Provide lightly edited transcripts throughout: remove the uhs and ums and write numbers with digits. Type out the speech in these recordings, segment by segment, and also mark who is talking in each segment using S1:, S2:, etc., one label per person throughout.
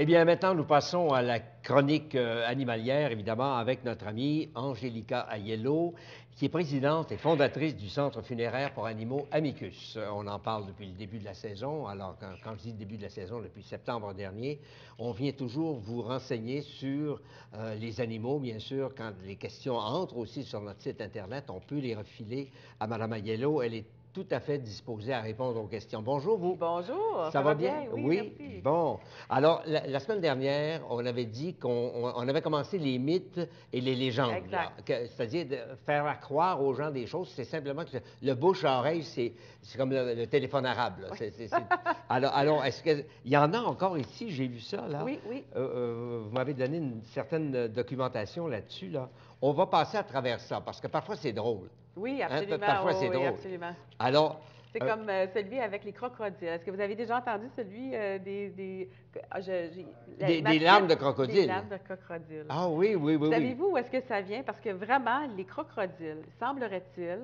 S1: Eh bien, maintenant, nous passons à la chronique animalière, évidemment, avec notre amie Angélica Aiello, qui est présidente et fondatrice du Centre funéraire pour animaux Amicus. On en parle depuis le début de la saison. Alors, quand je dis début de la saison, depuis septembre dernier, on vient toujours vous renseigner sur les animaux, bien sûr. Quand les questions entrent aussi sur notre site Internet, on peut les refiler à Mme Aiello. Elle est tout à fait disposée à répondre aux questions. Bonjour, vous.
S2: Bonjour,
S1: Ça va bien?
S2: Oui, merci.
S1: Bon. Alors, la semaine dernière, on avait dit qu'on avait commencé les mythes et les légendes.
S2: Exact.
S1: C'est-à-dire de faire croire aux gens des choses. C'est simplement que le bouche à oreille, c'est comme le téléphone arabe. Là. Alors, est-ce qu'il y en a encore ici? J'ai vu ça, là.
S2: Oui, oui.
S1: Vous m'avez donné une certaine documentation là-dessus, là. On va passer à travers ça, parce que parfois, c'est drôle.
S2: Oui, absolument.
S1: Parfois, c'est
S2: oui,
S1: drôle.
S2: absolument.
S1: Alors...
S2: C'est comme celui avec les crocodiles. Est-ce que vous avez déjà entendu celui des
S1: larmes de crocodile.
S2: Des larmes de crocodile.
S1: Ah oui, oui, oui.
S2: Savez-vous où est-ce que ça vient? Parce que vraiment, les crocodiles, semblerait-il,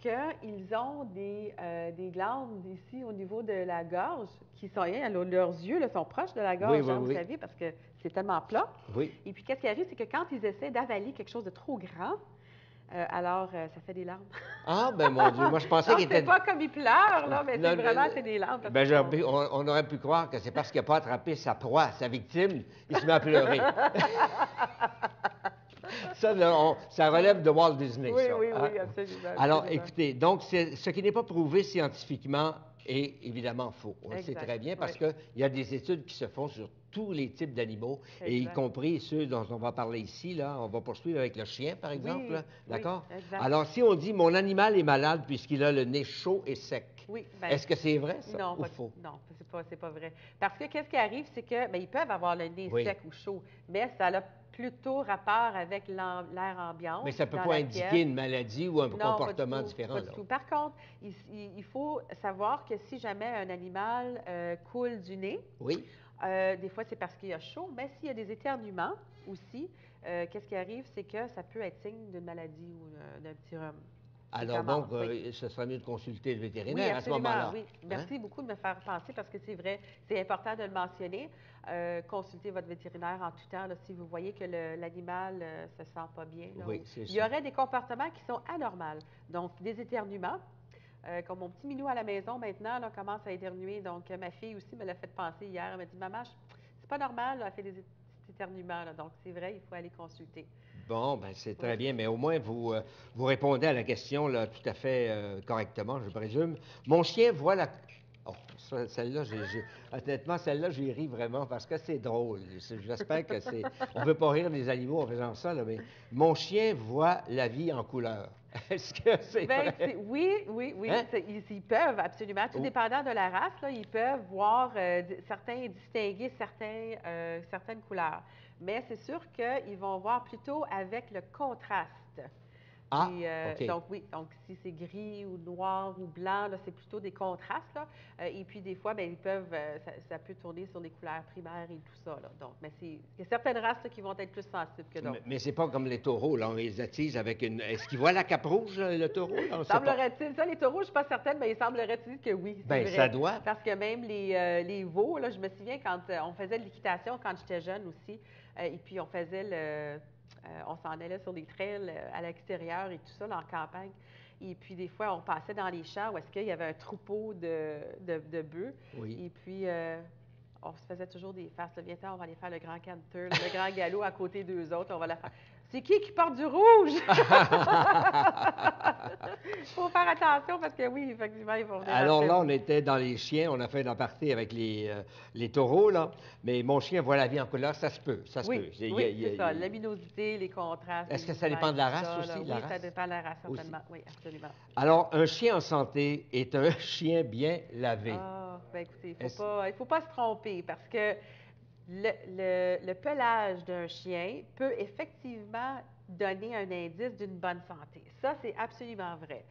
S2: qu'ils ont des glandes ici au niveau de la gorge qui sont, leurs yeux là, sont proches de la gorge, vous savez, parce que c'est tellement plat.
S1: Oui.
S2: Et puis, qu'est-ce qui arrive, c'est que quand ils essaient d'avaler quelque chose de trop grand, alors, ça fait des larmes.
S1: Ah, ben mon Dieu, moi je pensais qu'il était...
S2: C'est pas comme il pleure, là, mais c'est vraiment, c'est des larmes.
S1: On aurait pu croire que c'est parce qu'il n'a pas attrapé sa proie, sa victime, il se met à pleurer. Ça, là, ça relève de Walt Disney,
S2: oui,
S1: ça.
S2: Oui, oui, absolument.
S1: Alors, écoutez, donc, ce qui n'est pas prouvé scientifiquement est évidemment faux. On le sait très bien parce qu'il y a des études qui se font sur tous les types d'animaux, et y compris ceux dont on va parler ici. Là, on va poursuivre avec le chien, par exemple. D'accord? Alors, si on dit « mon animal est malade puisqu'il a le nez chaud et sec », est-ce que c'est vrai, ça, ou faux?
S2: Non, c'est pas vrai. Parce que qu'est-ce qui arrive, c'est que ils peuvent avoir le nez sec ou chaud, mais ça a plutôt rapport avec l'air ambiant.
S1: Mais ça ne peut pas indiquer une maladie ou un comportement différent.
S2: Pas du tout. Par contre, il faut savoir que si jamais un animal coule du nez, des fois c'est parce qu'il a chaud, mais s'il y a des éternuements aussi, qu'est-ce qui arrive, c'est que ça peut être signe d'une maladie ou d'un petit rhume.
S1: Alors donc, ce serait mieux de consulter le vétérinaire à ce moment-là.
S2: Oui, merci beaucoup de me faire penser parce que c'est vrai, c'est important de le mentionner. Consultez votre vétérinaire en tout temps là, si vous voyez que l'animal ne se sent pas bien. Là, il y aurait des comportements qui sont anormaux. Donc, des éternuements. Comme mon petit minou à la maison maintenant là, commence à éternuer. Donc, ma fille aussi me l'a fait penser hier. Elle m'a dit, maman, c'est pas normal, là, elle fait des éternuements. Là. Donc, c'est vrai, il faut aller consulter.
S1: Bon, ben c'est très bien, mais au moins vous répondez à la question là, tout à fait correctement, je présume. Mon chien voit la... Oh, celle-là, honnêtement, celle-là, j'y ris vraiment parce que c'est drôle. J'espère que c'est... On ne veut pas rire des animaux en faisant ça, là, mais mon chien voit la vie en couleur. Est-ce que c'est vrai?
S2: Oui. Hein? Ils peuvent, absolument. Tout dépendant de la race, là, ils peuvent voir distinguer certaines couleurs. Mais c'est sûr qu'ils vont voir plutôt avec le contraste.
S1: Ah,
S2: Donc, si c'est gris ou noir ou blanc, c'est plutôt des contrastes. Là. Et puis, des fois, ils peuvent, ça peut tourner sur les couleurs primaires et tout ça. Là. Donc, mais il y a certaines races là, qui vont être plus sensibles que d'autres.
S1: Mais c'est pas comme les taureaux, là. On les attise avec une... Est-ce qu'ils voient la cape rouge, le taureau?
S2: Semblerait-il, ça, les taureaux, je ne suis pas certaine, mais il semblerait-il que oui.
S1: Bien, ça doit.
S2: Parce que même les veaux, là, je me souviens quand on faisait de l'équitation quand j'étais jeune aussi, et puis on faisait on s'en allait sur des trails à l'extérieur et tout ça, là, en campagne. Et puis, des fois, on passait dans les champs où est-ce qu'il y avait un troupeau de bœufs.
S1: Oui.
S2: Et puis, on se faisait toujours des farces. Viens-t'en, on va aller faire le grand canter, le grand galop à côté d'eux autres. On va la faire. C'est qui porte du rouge? Il faut faire attention parce que oui, effectivement, ils vont venir.
S1: Alors là, on était dans les chiens, on a fait une aparté avec les taureaux, là. Mais mon chien voit la vie en couleur, ça se peut. Ça se peut.
S2: C'est ça. La luminosité, les contrastes.
S1: Est-ce que ça dépend de la race aussi?
S2: Oui, ça dépend de la race, certainement. Oui, absolument.
S1: Alors, un chien en santé est un chien bien lavé.
S2: Ah, bien écoutez, il ne faut pas se tromper parce que le pelage d'un chien peut effectivement donner un indice d'une bonne santé. Ça, c'est absolument vrai.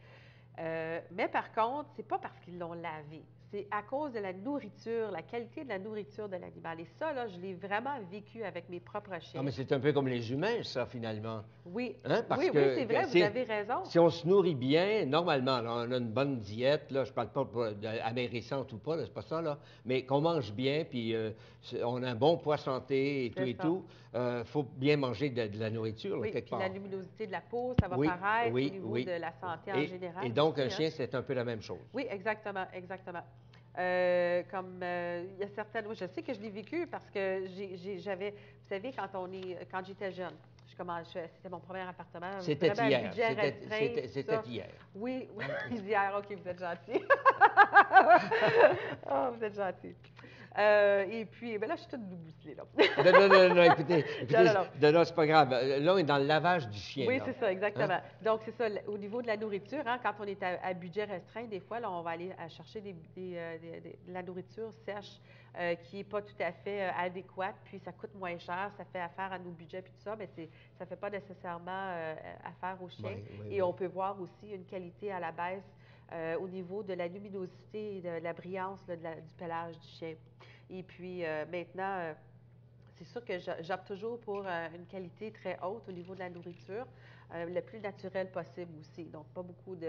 S2: Mais par contre, ce n'est pas parce qu'ils l'ont lavé. c'est à cause de la nourriture, la qualité de la nourriture de l'animal. Et ça, là, je l'ai vraiment vécu avec mes propres chiens.
S1: Ah, mais c'est un peu comme les humains, ça, finalement.
S2: Oui,
S1: hein? Parce
S2: oui,
S1: que,
S2: oui, c'est vrai, vous avez raison.
S1: Si on se nourrit bien, normalement, là, on a une bonne diète, là, je parle pas amaigrissante ou pas, c'est pas ça, là, mais qu'on mange bien, puis on a un bon poids santé et tout, faut bien manger de la nourriture, là, quelque part.
S2: La luminosité de la peau, ça va paraître au niveau de la santé en général.
S1: Et donc, un chien, c'est un peu la même chose.
S2: Oui, exactement, exactement. Il y a certaines, je sais que je l'ai vécu parce que j'avais, vous savez, quand j'étais jeune, c'était mon premier appartement.
S1: C'était hier. C'était hier.
S2: Oui, oui, hier, OK, vous êtes gentil. Oh, vous êtes gentil. Et puis, là, je suis toute bousselée, là.
S1: non, écoutez, non, c'est pas grave. Là, on est dans le lavage du chien.
S2: Oui, c'est ça, exactement. Hein? Donc, c'est ça, au niveau de la nourriture, hein, quand on est à budget restreint, des fois, là, on va aller chercher de la nourriture sèche qui n'est pas tout à fait adéquate, puis ça coûte moins cher, ça fait affaire à nos budgets, puis tout ça, mais ça ne fait pas nécessairement affaire aux chiens. Et on peut voir aussi une qualité à la baisse au niveau de la luminosité et de la brillance du pelage du chien. Et puis maintenant, c'est sûr que j'opte toujours pour une qualité très haute au niveau de la nourriture, le plus naturel possible aussi. Donc, pas beaucoup de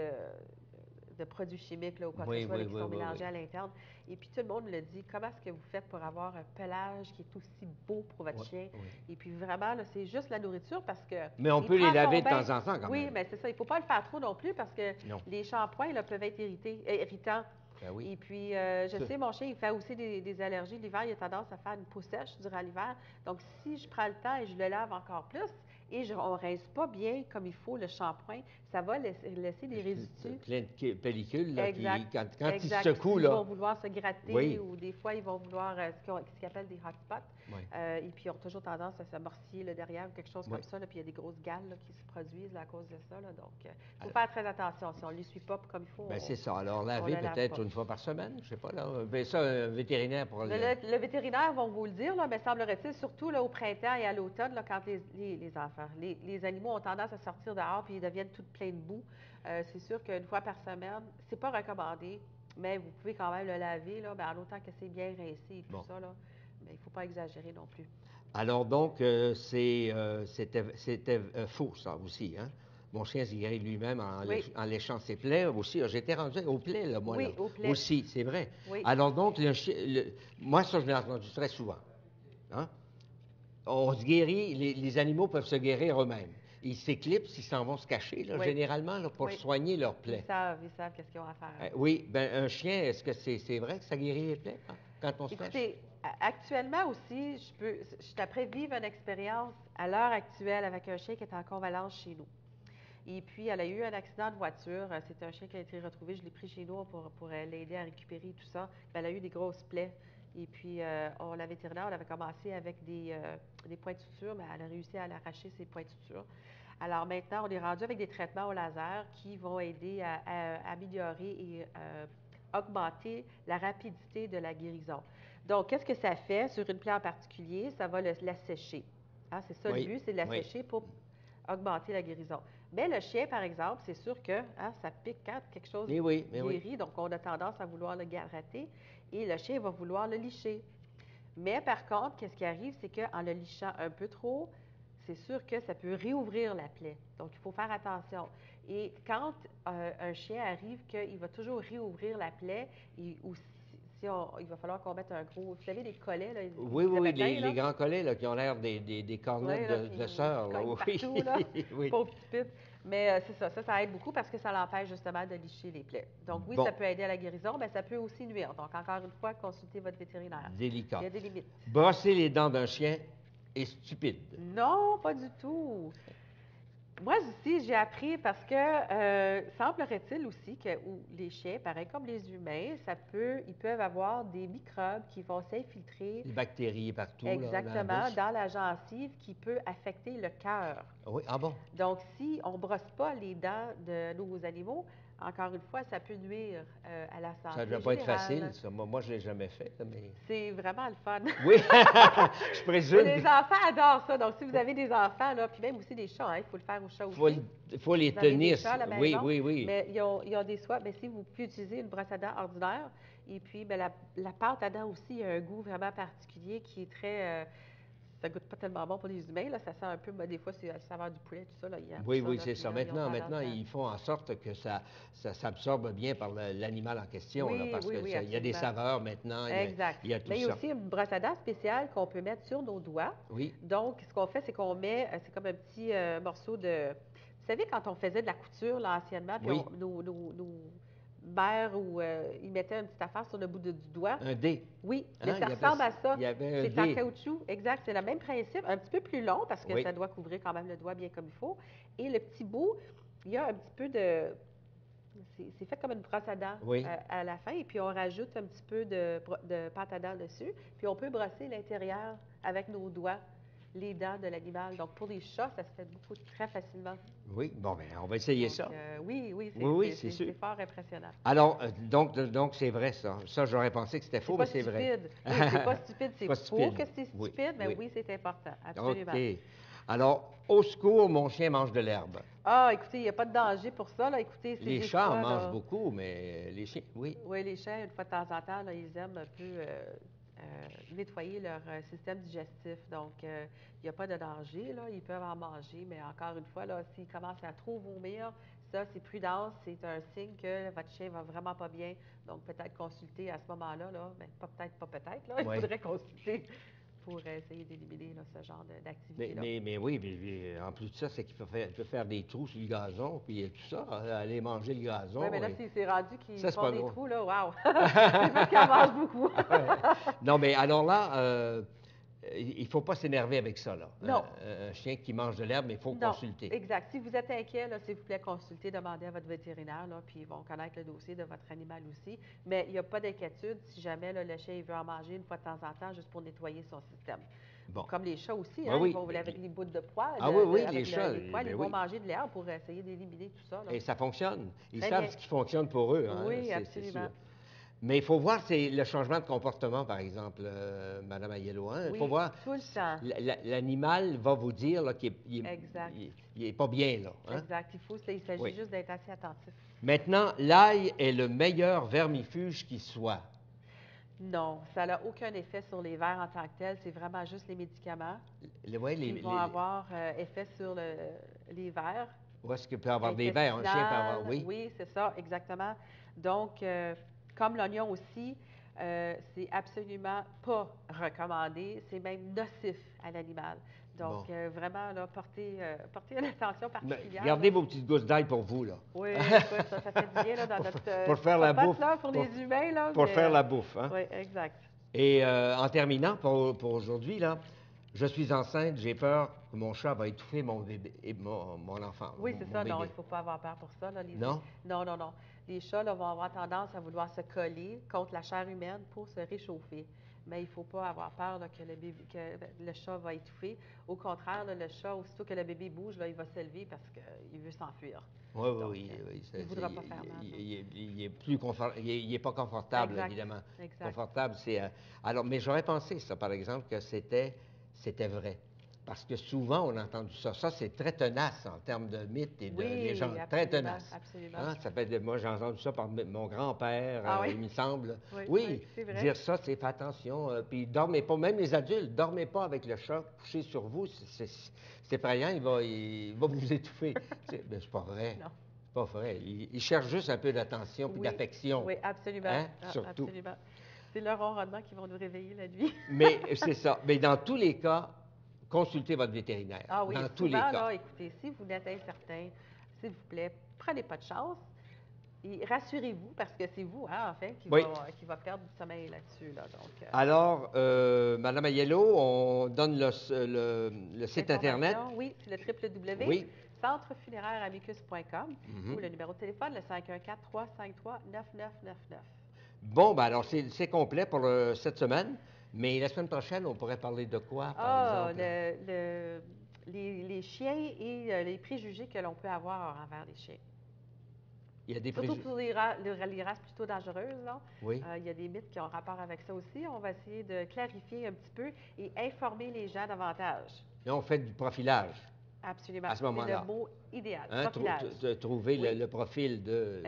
S2: produits chimiques là, ou quoi que ce soit qui sont mélangés à l'interne. Et puis, tout le monde me dit, comment est-ce que vous faites pour avoir un pelage qui est aussi beau pour votre chien? Et puis, vraiment, c'est juste la nourriture parce que...
S1: Mais on peut les laver de temps en temps, quand même.
S2: Oui, mais c'est ça. Il ne faut pas le faire trop non plus parce que les shampoings là, peuvent être irritants. Et puis, je sais, mon chien, il fait aussi des allergies. L'hiver, il a tendance à faire une peau sèche durant l'hiver. Donc, si je prends le temps et je le lave encore plus, et on ne rince pas bien comme il faut le shampoing, ça va laisser des résidus.
S1: Plein de pellicules, là, quand ils
S2: secouent, là. Ils vont vouloir se gratter ou des fois, ils vont vouloir ce qu'ils appellent des hot spots. Et puis, ils ont toujours tendance à se morciller là, derrière ou quelque chose comme ça. Là, puis, il y a des grosses gales là, qui se produisent là, à cause de ça. Là. Donc, il faut faire très attention. Si on ne les suit pas comme il faut,
S1: c'est ça. Alors, laver peut-être une fois par semaine, je ne sais pas. Là. Mais ça, un vétérinaire pour
S2: le vétérinaire va vous le dire, là, mais semblerait-il, surtout là, au printemps et à l'automne, quand les enfants, les animaux ont tendance à sortir dehors puis ils deviennent tout pleins de boue. C'est sûr qu'une fois par semaine, c'est pas recommandé, mais vous pouvez quand même le laver, là, en autant que c'est bien rincé et tout ça. Là, mais il ne faut pas exagérer non plus.
S1: Alors donc, c'était faux, ça aussi, hein? Mon chien s'est guéri lui-même en léchant ses plaies aussi. J'étais rendu aux plaies, là, moi.
S2: Oui, aux plaies.
S1: Aussi, c'est vrai.
S2: Oui.
S1: Alors donc, moi, ça, je l'ai entendu très souvent. Hein? On se guérit, les animaux peuvent se guérir eux-mêmes. Ils s'éclipsent, ils s'en vont se cacher, là, généralement, là, pour soigner leurs plaies.
S2: Ils savent qu'est-ce qu'ils ont à faire.
S1: Oui, bien, un chien, est-ce que c'est vrai que ça guérit les plaies quand on se cache?
S2: Écoutez, actuellement aussi, je suis après vivre une expérience à l'heure actuelle avec un chien qui est en convalescence chez nous. Et puis, elle a eu un accident de voiture. C'est un chien qui a été retrouvé. Je l'ai pris chez nous pour l'aider à récupérer tout ça. Elle a eu des grosses plaies. Et puis, la vétérinaire, on avait commencé avec des points de suture, mais elle a réussi à l'arracher, ces points de suture. Alors maintenant, on est rendu avec des traitements au laser qui vont aider à améliorer et augmenter la rapidité de la guérison. Donc, qu'est-ce que ça fait sur une plaie en particulier? Ça va la sécher. Hein, c'est ça le but, c'est de la sécher pour augmenter la guérison. Mais le chien, par exemple, c'est sûr que ça pique quand quelque chose guérit, donc on a tendance à vouloir le gratter et le chien va vouloir le licher. Mais par contre, qu'est-ce qui arrive, c'est qu'en le lichant un peu trop, c'est sûr que ça peut réouvrir la plaie. Donc, il faut faire attention. Et quand un chien arrive qu'il va toujours réouvrir la plaie, ou il va falloir qu'on mette un gros... Vous savez, les collets, là?
S1: Oui, les grands collets, là, qui ont l'air des cornettes de sœurs.
S2: Partout, là, pauvre petite. Mais c'est ça. Ça aide beaucoup parce que ça l'empêche justement de licher les plaies. Donc oui, ça peut aider à la guérison, mais ça peut aussi nuire. Donc encore une fois, consultez votre vétérinaire.
S1: Délicat.
S2: Il y a des limites.
S1: Brosser les dents d'un chien est stupide.
S2: Non, pas du tout. Moi aussi, j'ai appris parce que semblerait-il aussi que les chiens, pareil comme les humains, ils peuvent avoir des microbes qui vont s'infiltrer.
S1: Des bactéries partout.
S2: Exactement, là, dans la gencive qui peut affecter le cœur.
S1: Oui, ah bon?
S2: Donc, si on ne brosse pas les dents de nos animaux, encore une fois, ça peut nuire à la santé.
S1: Ça ne doit pas être facile, ça. Moi, je ne l'ai jamais fait. Mais...
S2: C'est vraiment le fun.
S1: Oui, je présume.
S2: Les enfants adorent ça. Donc, si vous avez des enfants, là, puis même aussi des chats, il faut le faire aux chats aussi.
S1: Il faut les
S2: Vous avez
S1: tenir.
S2: des chats à la
S1: Oui,
S2: maison,
S1: oui, oui.
S2: mais ils ont des soies. Mais si vous pouvez utiliser une brosse à dents ordinaire, et puis bien, la pâte à dents aussi a un goût vraiment particulier qui est très... ça goûte pas tellement bon pour les humains, là. Ça sent un peu, des fois, c'est à la saveur du poulet, tout ça, là.
S1: Oui, oui, c'est ça. Maintenant, ils font en sorte que ça s'absorbe bien par l'animal en question, là, parce
S2: oui,
S1: qu'il y a des saveurs maintenant,
S2: exact.
S1: il y a tout ça.
S2: Mais il y a aussi une brosse à dents spéciale qu'on peut mettre sur nos doigts.
S1: Oui.
S2: Donc, ce qu'on fait, c'est qu'on met, c'est comme un petit morceau de... Vous savez, quand on faisait de la couture, là, anciennement, puis
S1: oui.
S2: nos mères, ils mettaient une petite affaire sur le bout du doigt.
S1: Un dé.
S2: Oui, mais ça ressemble à ça. C'est en caoutchouc, exact. C'est le même principe, un petit peu plus long parce que ça doit couvrir quand même le doigt bien comme il faut. Et le petit bout, il y a un petit peu de... C'est fait comme une brosse à dents à la fin, et puis on rajoute un petit peu de pâte à dents dessus, puis on peut brosser l'intérieur avec nos doigts, les dents de l'animal. Donc, pour les chats, ça se fait très facilement.
S1: Oui, bon, bien, on va essayer ça.
S2: Oui, c'est fort impressionnant.
S1: Alors, donc c'est vrai, ça. Ça, j'aurais pensé que c'était faux, mais c'est vrai.
S2: Oui, c'est pas stupide, c'est faux que c'est stupide, mais oui, c'est important, absolument.
S1: OK. Alors, au secours, mon chien mange de l'herbe.
S2: Ah, écoutez, il n'y a pas de danger pour ça, là. Écoutez,
S1: les chats en mangent beaucoup, mais les chiens, oui.
S2: Oui, les chiens, une fois de temps en temps, là, ils aiment un peu nettoyer leur système digestif. Donc, il n'y a pas de danger, là. Ils peuvent en manger, mais encore une fois, là, s'ils commencent à trop vomir, ça, c'est prudence. C'est un signe que votre chien va vraiment pas bien. Donc, peut-être consulter à ce moment-là, là. Mais peut-être, là. Il faudrait consulter pour essayer d'éliminer ce genre d'activité-là.
S1: Mais oui, en plus de ça, c'est qu'il peut faire des trous sur le gazon, puis tout ça, aller manger le gazon.
S2: Oui, mais là, c'est rendu qu'ils font des trous, là, wow!
S1: C'est
S2: parce qu'ils en mangent beaucoup.
S1: Non, mais alors là, il ne faut pas s'énerver avec ça, là.
S2: Non.
S1: Un chien qui mange de l'herbe, mais il faut consulter.
S2: Exact. Si vous êtes inquiet, s'il vous plaît, consultez, demandez à votre vétérinaire, là, puis ils vont connaître le dossier de votre animal aussi. Mais il n'y a pas d'inquiétude si jamais le chien il veut en manger une fois de temps en temps, juste pour nettoyer son système. Bon. Comme les chats aussi, ils vont avec les bouts de poils.
S1: Les chats.
S2: Les poils, ils vont manger de l'herbe pour essayer d'éliminer tout ça. Là.
S1: Et ça fonctionne. Ils savent ce qui fonctionne pour eux.
S2: Oui, absolument.
S1: Mais il faut voir le changement de comportement, par exemple, Mme Aiello. Il faut voir.
S2: Tout le temps.
S1: L'animal va vous dire qu'il n'est pas bien. Là,
S2: Exact. Il s'agit juste d'être assez attentif.
S1: Maintenant, l'ail est le meilleur vermifuge qui soit.
S2: Non, ça n'a aucun effet sur les vers en tant que tel. C'est vraiment juste les médicaments qui vont avoir effet sur les vers.
S1: Où est-ce qu'il peut y avoir des vers? Un chien peut avoir,
S2: Oui, c'est ça, exactement. Donc, comme l'oignon aussi, c'est absolument pas recommandé. C'est même nocif à l'animal. Donc, vraiment, là, portez une attention particulière.
S1: Gardez vos petites gousses d'ail pour vous, là.
S2: Oui, écoute, ça fait du bien, là, dans notre...
S1: pour faire la bouffe.
S2: Là, pour les humains, là.
S1: Pour faire la bouffe, hein?
S2: Oui, exact.
S1: Et en terminant, pour aujourd'hui, là, je suis enceinte, j'ai peur que mon chat va étouffer mon bébé, mon enfant.
S2: Oui, c'est ça. Bébé. Non, il ne faut pas avoir peur pour ça. Là,
S1: non?
S2: Non. Les chats là, vont avoir tendance à vouloir se coller contre la chair humaine pour se réchauffer. Mais il ne faut pas avoir peur là, que le chat va étouffer. Au contraire, là, le chat, aussitôt que le bébé bouge, là, il va s'élever parce qu'il veut s'enfuir.
S1: Oui.
S2: Il ne voudra pas faire mal.
S1: Il n'est pas confortable, évidemment.
S2: Exact.
S1: Confortable, c'est... Alors, mais j'aurais pensé, ça, par exemple, que c'était vrai. Parce que souvent, on a entendu ça. Ça, c'est très tenace en termes de mythes et de légendes. Très tenace.
S2: Absolument.
S1: Ça fait moi, j'ai entendu ça par mon grand-père, il me semble.
S2: Oui, c'est vrai.
S1: Dire ça, c'est fait attention. Puis dormez pas, même les adultes, dormez pas avec le chat couché sur vous. C'est effrayant, il va vous étouffer. C'est pas vrai.
S2: Non.
S1: C'est pas vrai. Il cherche juste un peu d'attention puis d'affection.
S2: Oui, absolument.
S1: Surtout.
S2: Absolument. C'est leur ronronnement qui vont nous réveiller la nuit.
S1: Mais c'est ça. Mais dans tous les cas, consultez votre vétérinaire.
S2: Ah oui,
S1: dans
S2: souvent,
S1: tous les cas.
S2: Là, écoutez, si vous êtes incertain, s'il vous plaît, prenez pas de chance. Et rassurez-vous, parce que c'est vous, enfin, qui va perdre du sommeil là-dessus. Là, donc,
S1: alors, Mme Aiello, on donne le site Internet.
S2: Oui, c'est le www.centrefunéraire-amicus.com ou le numéro de téléphone, le 514-353-9999.
S1: Bon, ben alors, c'est complet pour cette semaine. Mais la semaine prochaine, on pourrait parler de quoi, par exemple?
S2: Les chiens et les préjugés que l'on peut avoir envers les chiens.
S1: Il y a des
S2: Surtout pour les races plutôt dangereuses. Là.
S1: Oui.
S2: Il y a des mythes qui ont rapport avec ça aussi. On va essayer de clarifier un petit peu et informer les gens davantage.
S1: Et on fait du profilage.
S2: Absolument.
S1: À ce moment-là.
S2: C'est le mot idéal.
S1: Trouver le profil de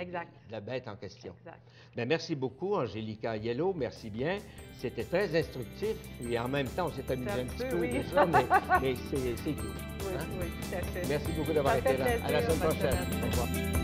S1: la bête en question.
S2: Exact.
S1: Bien, merci beaucoup, Angélica Aiello. Merci bien. C'était très instructif et en même temps, on s'est amusé un petit peu de ça, mais c'est tout.
S2: Oui, tout à fait.
S1: Merci beaucoup d'avoir été là. À la semaine prochaine. Au revoir.